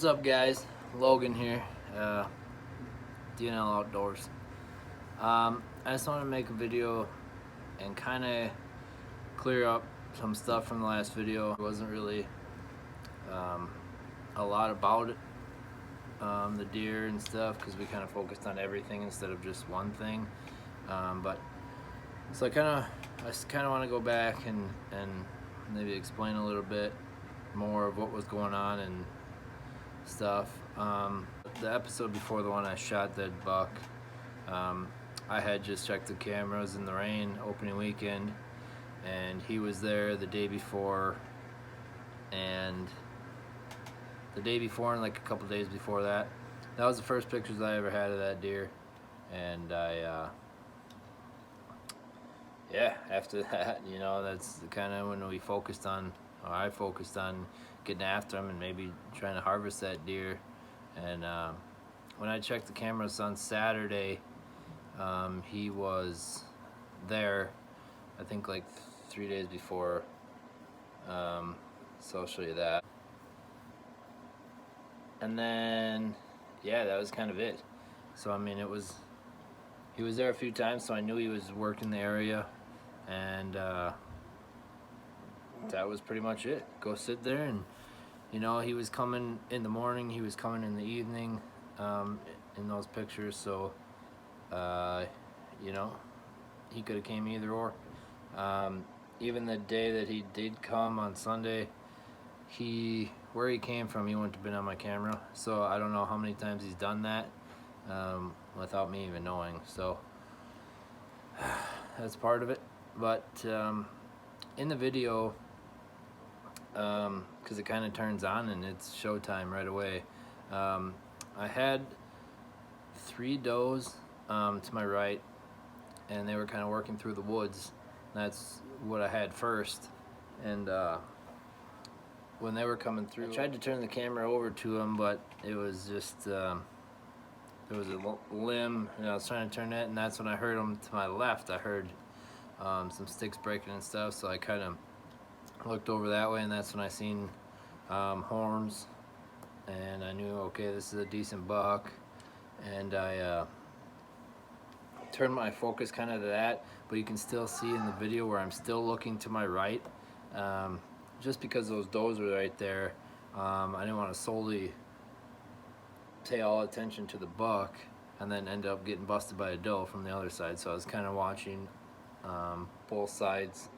What's up, guys? Logan here, DNL Outdoors. I just want to make a video and kind of clear up some stuff from the last video. It wasn't really a lot about it, the deer and stuff, because we kind of focused on everything instead of just one thing. But so I just kind of want to go back and maybe explain a little bit more of what was going on and stuff. The episode before the one I shot that buck, I had just checked the cameras in the rain opening weekend, and he was there the day before, and the day before and like a couple days before that. That was the first pictures I ever had of that deer, and yeah, after that, you know, that's kind of when we focused on, or I focused on getting after him and maybe trying to harvest that deer. And when I checked the cameras on Saturday, he was there, I think like 3 days before, so I'll show you that. And then, yeah, that was kind of it. So I mean, he was there a few times, so I knew he was working the area, and that was pretty much it. Go sit there, and you know, he was coming in the morning, he was coming in the evening, in those pictures. So you know, he could have came either or. Even the day that he did come on Sunday, where he came from, he wouldn't have been on my camera. So I don't know how many times he's done that without me even knowing. So that's part of it. But in the video, because it kind of turns on and it's showtime right away, I had 3 does to my right, and they were kind of working through the woods. That's what I had first. And when they were coming through, I tried to turn the camera over to them, but it was just there was a limb, and I was trying to turn it, and that's when I heard them to my left. I heard some sticks breaking and stuff, so I kind of looked over that way, and that's when I seen horns, and I knew, okay, this is a decent buck. And I turned my focus kind of to that, but you can still see in the video where I'm still looking to my right, just because those does were right there. I didn't want to solely pay all attention to the buck and then end up getting busted by a doe from the other side, so I was kind of watching both sides.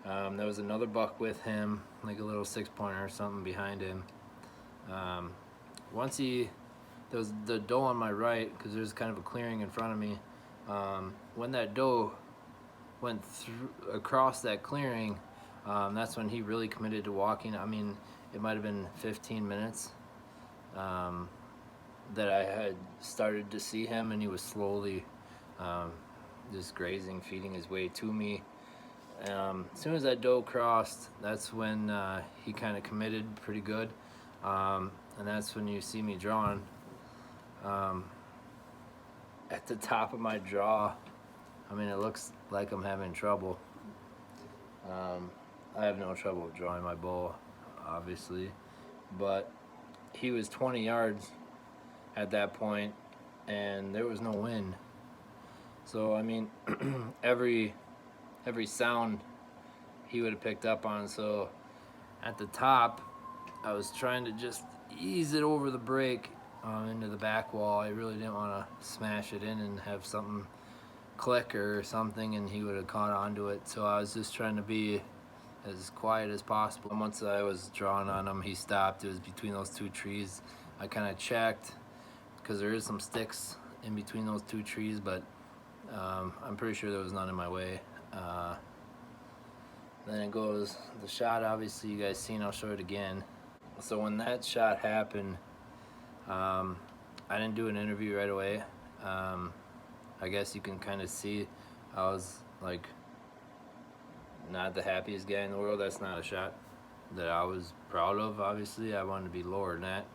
There was another buck with him, like a little 6-pointer or something behind him. There was the doe on my right, because there's kind of a clearing in front of me. When that doe went across that clearing, that's when he really committed to walking. I mean, it might have been 15 minutes that I had started to see him, and he was slowly just grazing, feeding his way to me. As soon as that doe crossed, that's when he kind of committed pretty good, and that's when you see me drawing. At the top of my draw, I mean, it looks like I'm having trouble. I have no trouble drawing my bow, obviously, but he was 20 yards at that point, and there was no wind. So I mean, every sound he would have picked up on. So at the top, I was trying to just ease it over the break into the back wall. I really didn't want to smash it in and have something click or something and he would have caught onto it. So I was just trying to be as quiet as possible. And once I was drawing on him, he stopped. It was between those 2 trees. I kind of checked, because there is some sticks in between those 2 trees, but I'm pretty sure there was none in my way. Then it goes, the shot, obviously you guys seen, I'll show it again. So when that shot happened, I didn't do an interview right away. I guess you can kind of see I was like not the happiest guy in the world. That's not a shot that I was proud of. Obviously, I wanted to be lower than that,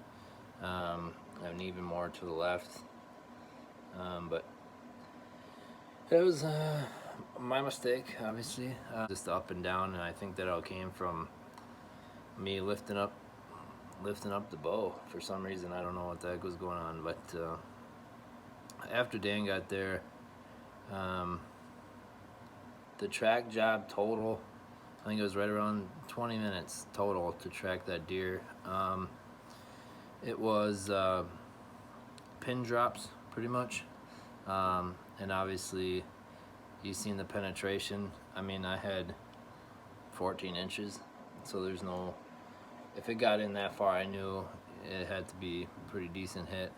and even more to the left. But it was my mistake, obviously. Just up and down, and I think that all came from me lifting up lifting up the bow for some reason. I don't know what the heck was going on, but after Dan got there, the track job total, I think it was right around 20 minutes total to track that deer. It was pin drops pretty much, and obviously you've seen the penetration. I mean, I had 14 inches, so there's no, if it got in that far, I knew it had to be a pretty decent hit.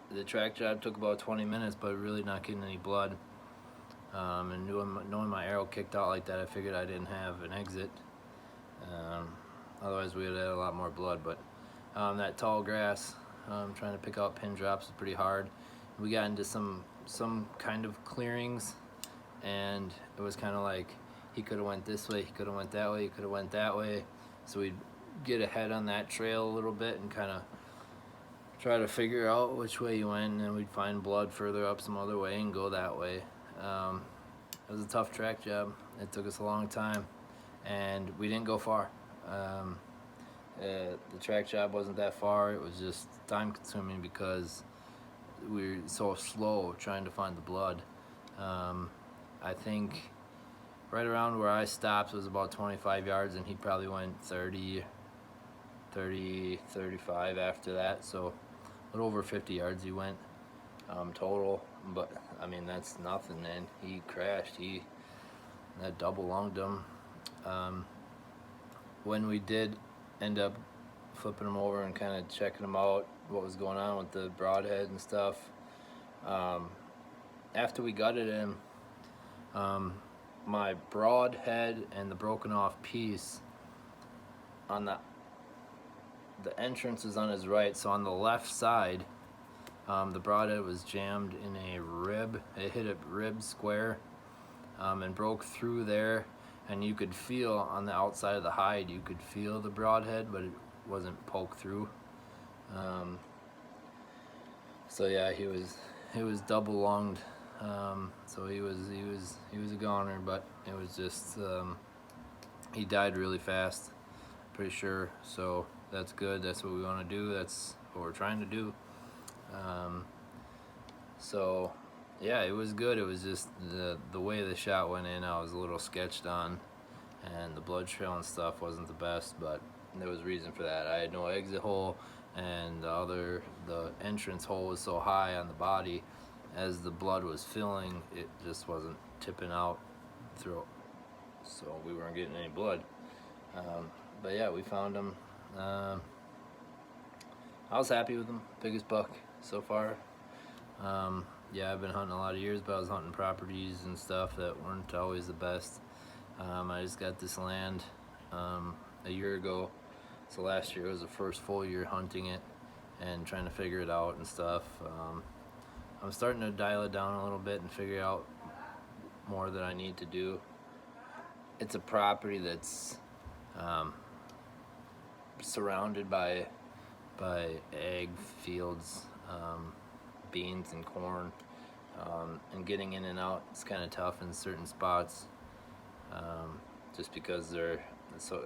The track job took about 20 minutes, but really not getting any blood. And knowing my arrow kicked out like that, I figured I didn't have an exit. Otherwise we would have had a lot more blood. But that tall grass, trying to pick out pin drops is pretty hard. We got into some kind of clearings, and it was kind of like he could have went this way, he could have went that way, he could have went that way. So we'd get ahead on that trail a little bit and kind of try to figure out which way you went, and then we'd find blood further up some other way and go that way. It was a tough track job. It took us a long time, and we didn't go far. The track job wasn't that far. It was just time consuming because we were so slow trying to find the blood. I think right around where I stopped was about 25 yards, and he probably went 30, 35 after that. So a little over 50 yards he went total. But I mean, that's nothing, man. He crashed. That double lunged him. When we did end up flipping him over and kind of checking him out, what was going on with the broadhead and stuff, after we gutted him, my broadhead and the broken off piece on the entrance is on his right, so on the left side, the broadhead was jammed in a rib. It hit a rib square and broke through there, and you could feel on the outside of the hide, you could feel the broadhead, but it wasn't poked through. So yeah, he was double lunged. So he was a goner, but it was just he died really fast, pretty sure. So that's good. That's what we want to do. That's what we're trying to do. So yeah, it was good. It was just the way the shot went in, I was a little sketched on, and the blood trail and stuff wasn't the best, but there was reason for that. I had no exit hole, and the entrance hole was so high on the body, as the blood was filling, it just wasn't tipping out through, so we weren't getting any blood. But yeah, we found him. I was happy with him. Biggest buck so far. Yeah, I've been hunting a lot of years, but I was hunting properties and stuff that weren't always the best. I just got this land a year ago, so last year was the first full year hunting it and trying to figure it out and stuff. I'm starting to dial it down a little bit and figure out more that I need to do. It's a property that's surrounded by ag fields, beans and corn, and getting in and out is kind of tough in certain spots, just because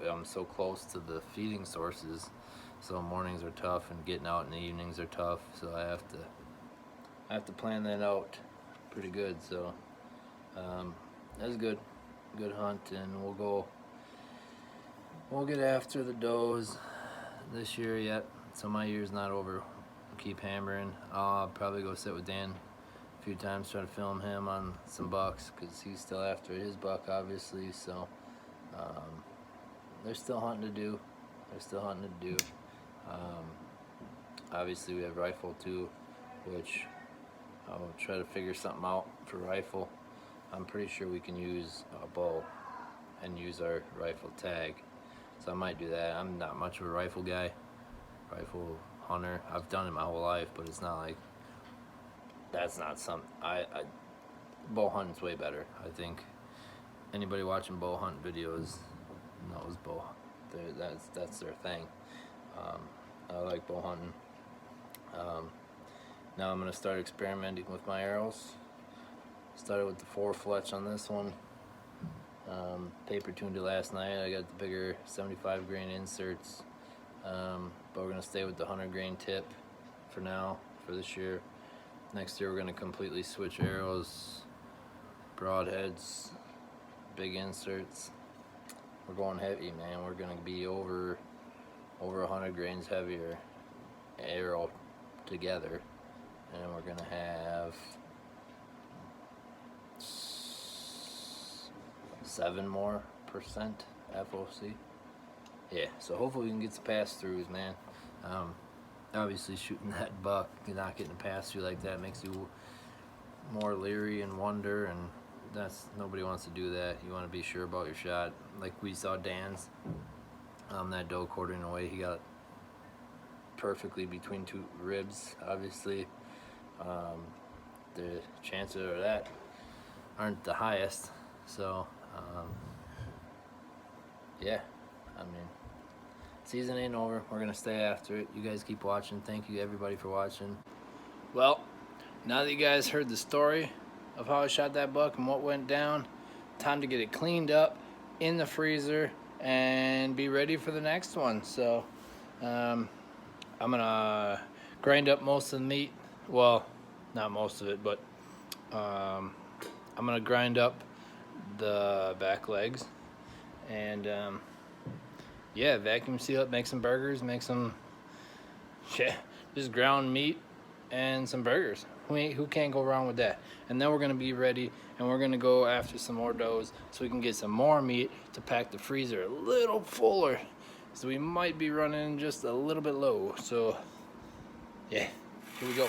I'm so close to the feeding sources. So mornings are tough, and getting out in the evenings are tough. So I have to plan that out pretty good. So that's good hunt, and we'll get after the does this year yet. So my year's not over. We'll keep hammering. I'll probably go sit with Dan a few times, try to film him on some bucks, because he's still after his buck, obviously. So there's still hunting to do. Obviously we have rifle too, which I'll try to figure something out for rifle. I'm pretty sure we can use a bow and use our rifle tag, so I might do that. I'm not much of a rifle guy, rifle hunter. I've done it my whole life, but it's not like, that's not something bow hunting's way better. I think anybody watching bow hunt videos knows bow. That's their thing. I like bow hunting. Now I'm gonna start experimenting with my arrows. Started with the 4 fletch on this one. Paper tuned it last night. I got the bigger 75 grain inserts, but we're gonna stay with the 100 grain tip for now, for this year. Next year we're gonna completely switch arrows, broadheads, big inserts. We're going heavy, man. We're gonna be over 100 grains heavier arrow together, and we're gonna have 7% more FOC. Yeah, so hopefully we can get some pass-throughs, man. Obviously shooting that buck, you're not getting a pass-through like that makes you more leery and wonder, and nobody wants to do that. You want to be sure about your shot. Like we saw Dan's, that doe quartering away, he got perfectly between two ribs. Obviously, the chances of that aren't the highest. So, yeah, I mean, season ain't over. We're gonna stay after it. You guys keep watching. Thank you everybody for watching. Well, now that you guys heard the story of how I shot that buck and what went down, time to get it cleaned up in the freezer and be ready for the next one. So I'm gonna grind up most of the meat. Well, not most of it, but I'm gonna grind up the back legs and yeah, vacuum seal it, make some burgers, make some just ground meat and some burgers. Who can't go wrong with that? And then we're gonna be ready, and we're gonna go after some more does so we can get some more meat to pack the freezer a little fuller. So we might be running just a little bit low. So yeah, here we go.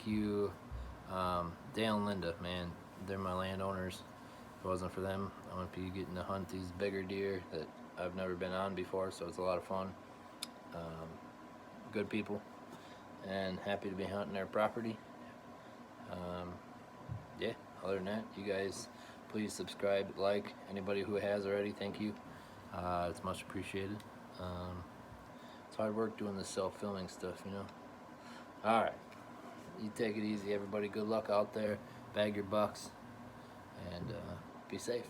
you, Dale and Linda, man. They're my landowners. If it wasn't for them, I wouldn't be getting to hunt these bigger deer that I've never been on before, so it's a lot of fun. Good people, and happy to be hunting their property. Yeah, other than that, you guys please subscribe, like. Anybody who has already, thank you. It's much appreciated. It's hard work doing this self-filming stuff, you know. Alright, you take it easy, everybody. Good luck out there. Bag your bucks, and be safe.